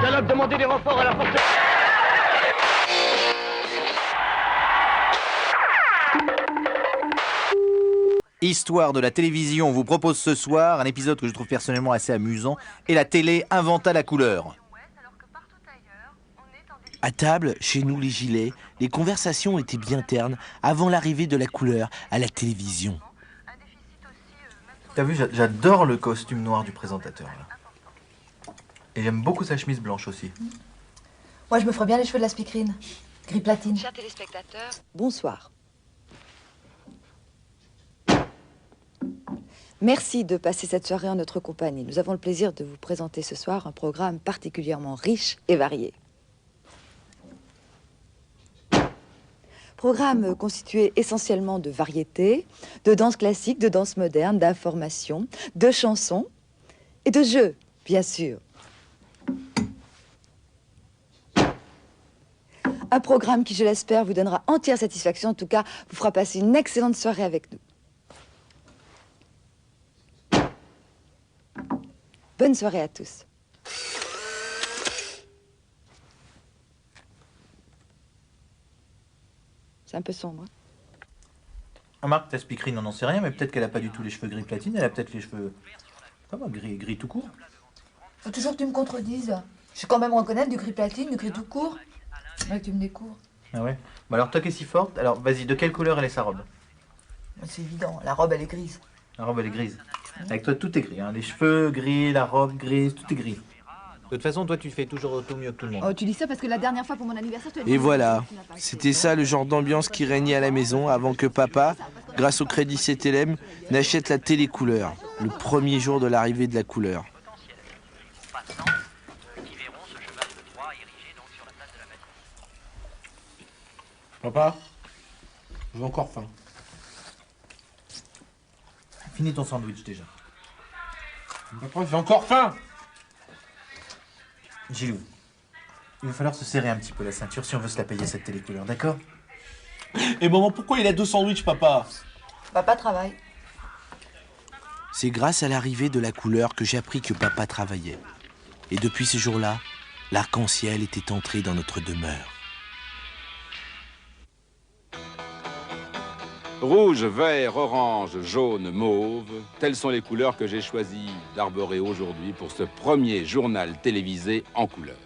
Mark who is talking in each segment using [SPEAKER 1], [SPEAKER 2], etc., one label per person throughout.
[SPEAKER 1] Dialogue, demandez des renforts à la porte.
[SPEAKER 2] Histoire de la télévision vous propose ce soir un épisode que je trouve personnellement assez amusant, et la télé inventa la couleur.
[SPEAKER 3] À table, chez nous les gilets, les conversations étaient bien ternes avant l'arrivée de la couleur à la télévision.
[SPEAKER 2] T'as vu, j'adore le costume noir du présentateur, là. Et j'aime beaucoup sa chemise blanche aussi.
[SPEAKER 4] Moi, je me ferais bien les cheveux de la speakerine. Gris platine.
[SPEAKER 5] Chers téléspectateurs,
[SPEAKER 6] Bonsoir. Merci de passer cette soirée en notre compagnie. Nous avons le plaisir de vous présenter ce soir un programme particulièrement riche et varié. Programme constitué essentiellement de variétés, de danse classique, de danse moderne, d'information, de chansons et de jeux, bien sûr. Un programme qui, je l'espère, vous donnera entière satisfaction. En tout cas, vous fera passer une excellente soirée avec nous. Bonne soirée à tous. C'est un peu sombre.
[SPEAKER 2] Remarque, ta speakerine, on n'en sait rien, mais peut-être qu'elle a pas du tout les cheveux gris platine, elle a peut-être les cheveux... Comment, gris tout court.
[SPEAKER 4] Faut toujours que tu me contredises. Je sais quand même reconnaître du gris platine, du gris tout court. Ouais, que tu me découvres.
[SPEAKER 2] Ah ouais. Bah alors, toi qui es si forte, alors vas-y, de quelle couleur elle est sa robe?
[SPEAKER 4] C'est évident, la robe elle est grise.
[SPEAKER 2] La robe, elle est grise. Avec toi, tout est gris, hein. Les cheveux gris, la robe grise, tout est gris. De toute façon, toi, tu fais toujours au mieux que tout le monde.
[SPEAKER 4] Oh, tu dis ça parce que la dernière fois pour mon anniversaire, tu as dit...
[SPEAKER 3] Et voilà, c'était ça le genre d'ambiance qui régnait à la maison avant que papa, grâce au crédit CTLM, n'achète la télécouleur, le premier jour de l'arrivée de la couleur.
[SPEAKER 7] Papa, j'ai encore faim.
[SPEAKER 2] Finis ton sandwich déjà.
[SPEAKER 7] Papa, j'ai encore faim.
[SPEAKER 2] Gilou, il va falloir se serrer un petit peu la ceinture si on veut se la payer cette télécouleur, d'accord?
[SPEAKER 7] Et maman, pourquoi il a 2 sandwichs, papa?
[SPEAKER 4] Papa travaille.
[SPEAKER 3] C'est grâce à l'arrivée de la couleur que j'ai appris que papa travaillait. Et depuis ce jour-là, l'arc-en-ciel était entré dans notre demeure.
[SPEAKER 8] Rouge, vert, orange, jaune, mauve, telles sont les couleurs que j'ai choisi d'arborer aujourd'hui pour ce premier journal télévisé en couleur.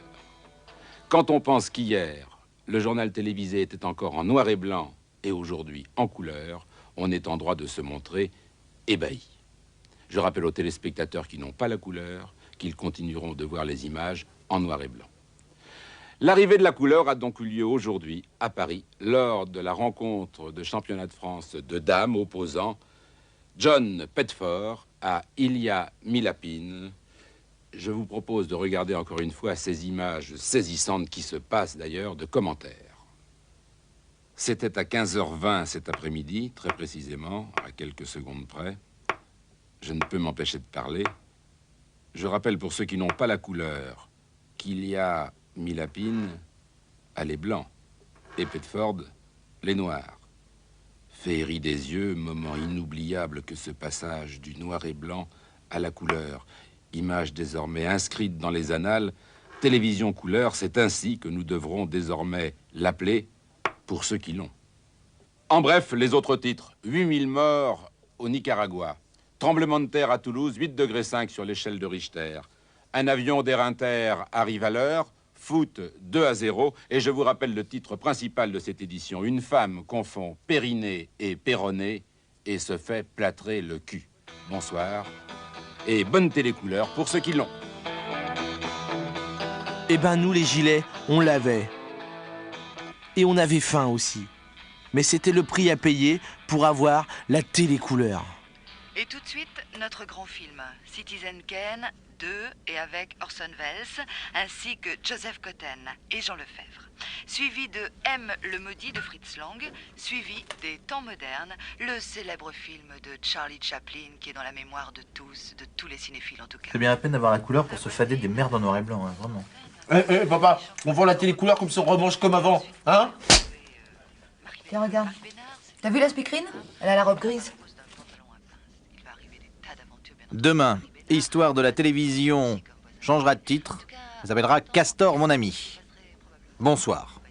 [SPEAKER 8] Quand on pense qu'hier, le journal télévisé était encore en noir et blanc et aujourd'hui en couleur, on est en droit de se montrer ébahi. Je rappelle aux téléspectateurs qui n'ont pas la couleur qu'ils continueront de voir les images en noir et blanc. L'arrivée de la couleur a donc eu lieu aujourd'hui à Paris lors de la rencontre de championnat de France de dames opposant John Petford à Ilia Milapine. Je vous propose de regarder encore une fois ces images saisissantes qui se passent d'ailleurs de commentaires. C'était à 15h20 cet après-midi, très précisément, à quelques secondes près. Je ne peux m'empêcher de parler. Je rappelle pour ceux qui n'ont pas la couleur qu'Ilia Milapine a les blancs et Petford les noirs. Féerie des yeux, moment inoubliable que ce passage du noir et blanc à la couleur. Image désormais inscrite dans les annales. Télévision couleur, c'est ainsi que nous devrons désormais l'appeler pour ceux qui l'ont. En bref, les autres titres. 8000 morts au Nicaragua. Tremblement de terre à Toulouse, 8,5 degrés sur l'échelle de Richter. Un avion d'Air Inter arrive à l'heure. Foot 2-0, et je vous rappelle le titre principal de cette édition. Une femme confond périnée et péroné et se fait plâtrer le cul. Bonsoir, et bonne télécouleur pour ceux qui l'ont.
[SPEAKER 3] Eh ben nous les gilets, on l'avait. Et on avait faim aussi. Mais c'était le prix à payer pour avoir la télécouleur.
[SPEAKER 5] et tout de suite, notre grand film, Citizen Kane 2, et avec Orson Welles, ainsi que Joseph Cotten et Jean Lefebvre. Suivi de M. le maudit de Fritz Lang, suivi des Temps modernes, le célèbre film de Charlie Chaplin qui est dans la mémoire de tous les cinéphiles en tout cas.
[SPEAKER 2] C'est bien la peine d'avoir la couleur pour se fader des merdes en noir et blanc, hein, vraiment.
[SPEAKER 7] Papa, on vend la télécouleur comme ça on remange comme avant, hein?
[SPEAKER 4] Tiens, regarde. T'as vu la speakerine? Elle a la robe grise.
[SPEAKER 2] Demain, Histoire de la télévision changera de titre
[SPEAKER 9] s'appellera Castor, mon ami. Bonsoir.